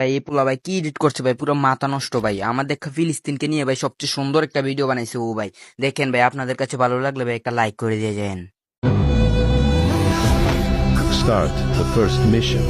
ভাই এই পোলা ভাই কি এডিট করছে ভাই, পুরো মাথা নষ্ট ভাই। আমার দেখা ফিলিস্তিনকে নিয়ে ভাই সবচেয়ে সুন্দর একটা ভিডিও বানাইছে ও ভাই। দেখেন ভাই, আপনাদের কাছে ভালো লাগলে ভাই একটা লাইক করে দিয়ে যান। Start the first mission.